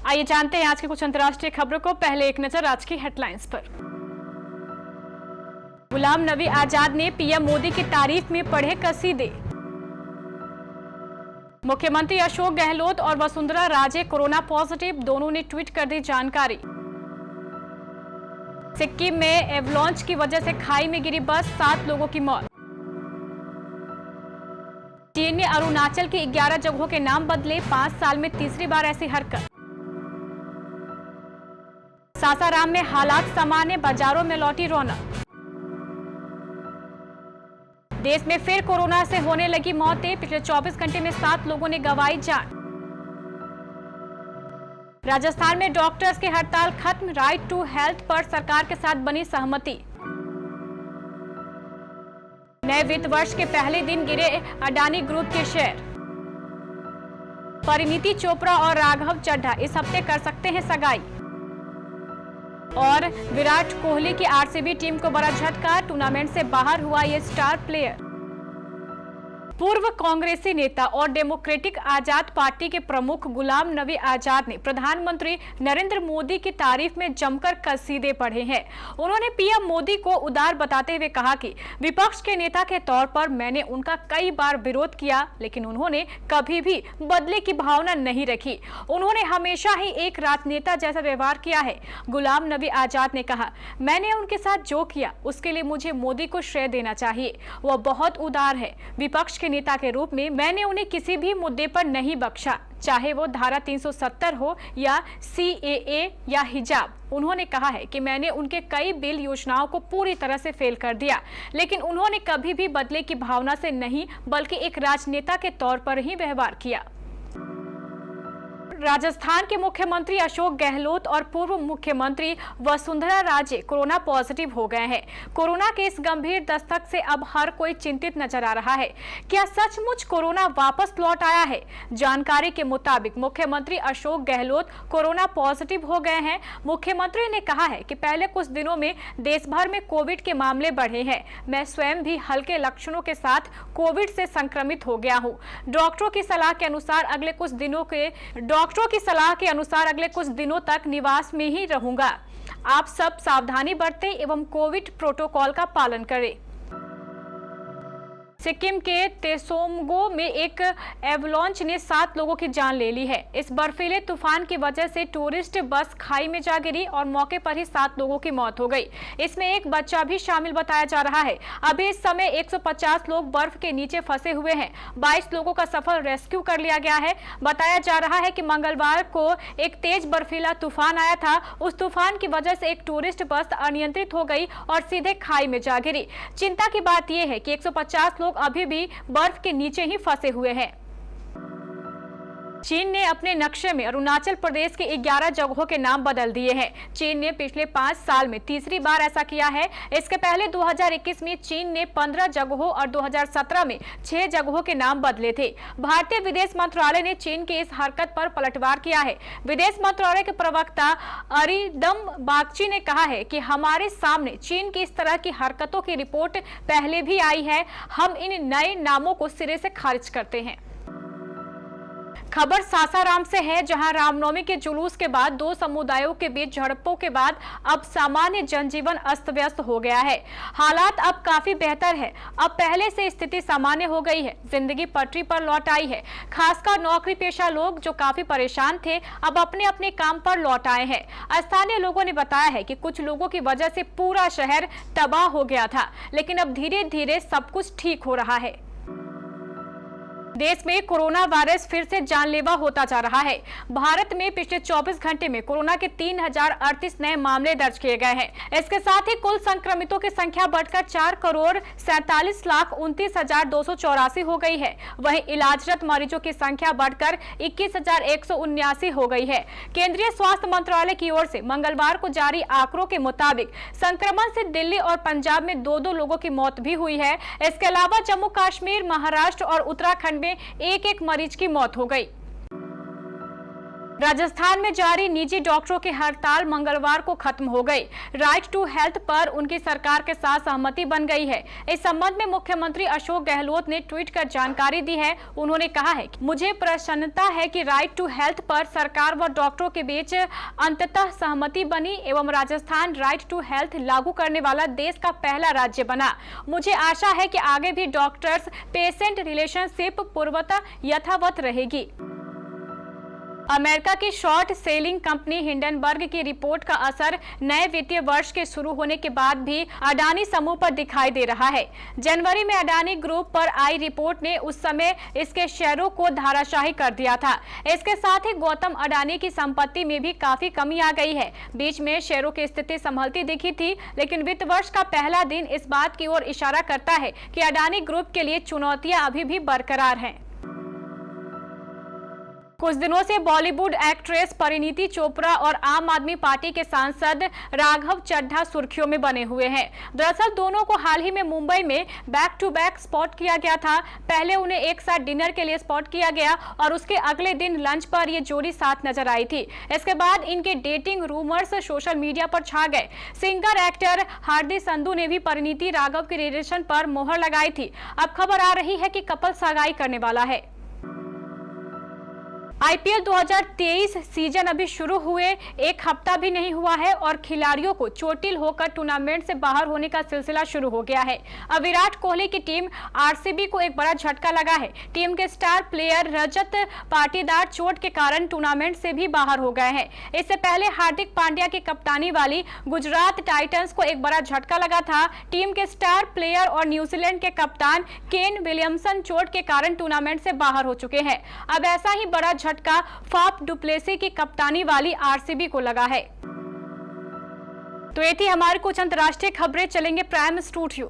आइए जानते हैं आज की कुछ अंतर्राष्ट्रीय खबरों को। पहले एक नजर आज की हेडलाइंस पर। गुलाम नबी आजाद ने पीएम मोदी की तारीफ में पढ़े कसीदे। मुख्यमंत्री अशोक गहलोत और वसुंधरा राजे कोरोना पॉजिटिव, दोनों ने ट्वीट कर दी जानकारी। सिक्किम में एवलांच की वजह से खाई में गिरी बस, 7 लोगों की मौत। चीन ने अरुणाचल की 11 जगहों के नाम बदले, 5 साल में तीसरी बार ऐसी हरकत। सासाराम में हालात सामान्य, बाजारों में लौटी रौनक। देश में फिर कोरोना से होने लगी मौतें, पिछले 24 घंटे में 7 लोगों ने गंवाई जान। राजस्थान में डॉक्टर्स की हड़ताल खत्म, राइट टू हेल्थ पर सरकार के साथ बनी सहमति। नए वित्त वर्ष के पहले दिन गिरे अडानी ग्रुप के शेयर। परिणीति चोपड़ा और राघव चड्ढा इस हफ्ते कर सकते हैं सगाई। और विराट कोहली की आरसीबी टीम को बड़ा झटका, टूर्नामेंट से बाहर हुआ ये स्टार प्लेयर। पूर्व कांग्रेसी नेता और डेमोक्रेटिक आजाद पार्टी के प्रमुख गुलाम नबी आजाद ने प्रधानमंत्री नरेंद्र मोदी की तारीफ में जमकर कसीदे पढ़े हैं। उन्होंने पीएम मोदी को उदार बताते हुए कहा कि विपक्ष के नेता के तौर पर मैंने उनका कई बार विरोध किया, लेकिन उन्होंने कभी भी बदले की भावना नहीं रखी। उन्होंने हमेशा ही एक राजनेता जैसा व्यवहार किया है। गुलाम नबी आजाद ने कहा, मैंने उनके साथ जो किया उसके लिए मुझे मोदी को श्रेय देना चाहिए। वह बहुत उदार है। विपक्ष नेता के रूप में मैंने उन्हें किसी भी मुद्दे पर नहीं बख्शा, चाहे वो धारा 370 हो या सीएए या हिजाब। उन्होंने कहा है कि मैंने उनके कई बिल योजनाओं को पूरी तरह से फेल कर दिया, लेकिन उन्होंने कभी भी बदले की भावना से नहीं बल्कि एक राजनेता के तौर पर ही व्यवहार किया। राजस्थान के मुख्यमंत्री अशोक गहलोत और पूर्व मुख्यमंत्री वसुंधरा राजे कोरोना पॉजिटिव हो गए हैं। कोरोना के इस गंभीर दस्तक से अब हर कोई चिंतित नजर आ रहा है। क्या सचमुच कोरोना वापस लौट आया है? जानकारी के मुताबिक मुख्यमंत्री अशोक गहलोत कोरोना पॉजिटिव हो गए हैं। मुख्यमंत्री ने कहा है कि पहले कुछ दिनों में देश भर में कोविड के मामले बढ़े हैं। मैं स्वयं भी हल्के लक्षणों के साथ कोविड से संक्रमित हो गया हूँ। डॉक्टरों की सलाह के अनुसार अगले कुछ दिनों तक निवास में ही रहूंगा। आप सब सावधानी बरतें एवं कोविड प्रोटोकॉल का पालन करें। सिक्किम के तेसोमगो में एक एवलांच ने 7 लोगों की जान ले ली है। इस बर्फीले तूफान की वजह से टूरिस्ट बस खाई में जा गिरी और मौके पर ही 7 लोगों की मौत हो गई। इसमें एक बच्चा भी शामिल बताया जा रहा है। अभी इस समय 150 लोग बर्फ के नीचे फंसे हुए हैं। 22 लोगों का सफल रेस्क्यू कर लिया गया है। बताया जा रहा है कि मंगलवार को एक तेज बर्फीला तूफान आया था। उस तूफान की वजह से एक टूरिस्ट बस अनियंत्रित हो गई और सीधे खाई में जा गिरी। चिंता की बात यह है कि 150 लोग अभी भी बर्फ के नीचे ही फंसे हुए हैं। चीन ने अपने नक्शे में अरुणाचल प्रदेश के 11 जगहों के नाम बदल दिए हैं। चीन ने पिछले 5 साल में तीसरी बार ऐसा किया है। इसके पहले 2021 में चीन ने 15 जगहों और 2017 में 6 जगहों के नाम बदले थे। भारतीय विदेश मंत्रालय ने चीन की इस हरकत पर पलटवार किया है। विदेश मंत्रालय के प्रवक्ता अरिदम बागची ने कहा है कि हमारे सामने चीन की इस तरह की हरकतों की रिपोर्ट पहले भी आई है। हम इन नए नामों को सिरे से खारिज करते हैं। खबर सासाराम से है, जहां रामनवमी के जुलूस के बाद 2 समुदायों के बीच झड़पों के बाद अब सामान्य जनजीवन अस्त व्यस्त हो गया है। हालात अब काफी बेहतर है। अब पहले से स्थिति सामान्य हो गई है। जिंदगी पटरी पर लौट आई है। खासकर नौकरी पेशा लोग जो काफी परेशान थे, अब अपने अपने काम पर लौट आए हैं। स्थानीय लोगों ने बताया है कि कुछ लोगों की वजह से पूरा शहर तबाह हो गया था, लेकिन अब धीरे धीरे सब कुछ ठीक हो रहा है। देश में कोरोना वायरस फिर से जानलेवा होता जा रहा है। भारत में पिछले 24 घंटे में कोरोना के 3038 नए मामले दर्ज किए गए हैं। इसके साथ ही कुल संक्रमितों की संख्या बढ़कर 4,47,29,284 हो गई है। वहीं इलाजरत मरीजों की संख्या बढ़कर 21,179 हो गई है। केंद्रीय स्वास्थ्य मंत्रालय की ओर से मंगलवार को जारी आंकड़ों के मुताबिक संक्रमण से दिल्ली और पंजाब में 2-2 लोगों की मौत भी हुई है। इसके अलावा जम्मू कश्मीर, महाराष्ट्र और उत्तराखंड में एक-एक मरीज की मौत हो गई। राजस्थान में जारी निजी डॉक्टरों की हड़ताल मंगलवार को खत्म हो गई। राइट टू हेल्थ पर उनकी सरकार के साथ सहमति बन गई है। इस संबंध में मुख्यमंत्री अशोक गहलोत ने ट्वीट कर जानकारी दी है। उन्होंने कहा है कि मुझे प्रसन्नता है कि राइट टू हेल्थ पर सरकार व डॉक्टरों के बीच अंततः सहमति बनी एवं राजस्थान राइट टू हेल्थ लागू करने वाला देश का पहला राज्य बना। मुझे आशा है कि आगे भी डॉक्टर्स पेशेंट रिलेशनशिप पूर्वतः यथावत रहेगी। अमेरिका की शॉर्ट सेलिंग कंपनी हिंडनबर्ग की रिपोर्ट का असर नए वित्तीय वर्ष के शुरू होने के बाद भी अडानी समूह पर दिखाई दे रहा है। जनवरी में अडानी ग्रुप पर आई रिपोर्ट ने उस समय इसके शेयरों को धाराशाही कर दिया था। इसके साथ ही गौतम अडानी की संपत्ति में भी काफी कमी आ गई है। बीच में शेयरों की स्थिति संभलती दिखी थी, लेकिन वित्त वर्ष का पहला दिन इस बात की ओर इशारा करता है कि अडानी ग्रुप के लिए चुनौतियां अभी भी बरकरार हैं। कुछ दिनों से बॉलीवुड एक्ट्रेस परिणीति चोपड़ा और आम आदमी पार्टी के सांसद राघव चड्ढा सुर्खियों में बने हुए हैं। दरअसल दोनों को हाल ही में मुंबई में बैक टू बैक स्पॉट किया गया था। पहले उन्हें एक साथ डिनर के लिए स्पॉट किया गया और उसके अगले दिन लंच पर ये जोड़ी साथ नजर आई थी। इसके बाद इनके डेटिंग रूमर्स सोशल मीडिया पर छा गए। सिंगर एक्टर हार्दिक संधू ने भी परिणीति राघव के रिलेशन पर मोहर लगाई थी। अब खबर आ रही है कि कपल सगाई करने वाला है। आईपीएल 2023 सीजन अभी शुरू हुए एक हफ्ता भी नहीं हुआ है और खिलाड़ियों को चोटिल होकर टूर्नामेंट से बाहर होने का सिलसिला शुरू हो गया है। अब विराट कोहली की टीम आरसीबी को एक बड़ा झटका लगा है। टीम के स्टार प्लेयर रजत पाटीदार चोट के कारण टूर्नामेंट से भी बाहर हो गए हैं। इससे पहले हार्दिक पांड्या की कप्तानी वाली गुजरात टाइटंस को एक बड़ा झटका लगा था। टीम के स्टार प्लेयर और न्यूजीलैंड के कप्तान केन विलियमसन चोट के कारण टूर्नामेंट से बाहर हो चुके हैं। अब ऐसा ही बड़ा झटका फाफ डुप्लेसी की कप्तानी वाली आरसीबी को लगा है। तो ये थी हमारी कुछ अंतर्राष्ट्रीय खबरें। चलेंगे प्राइम स्टूडियो।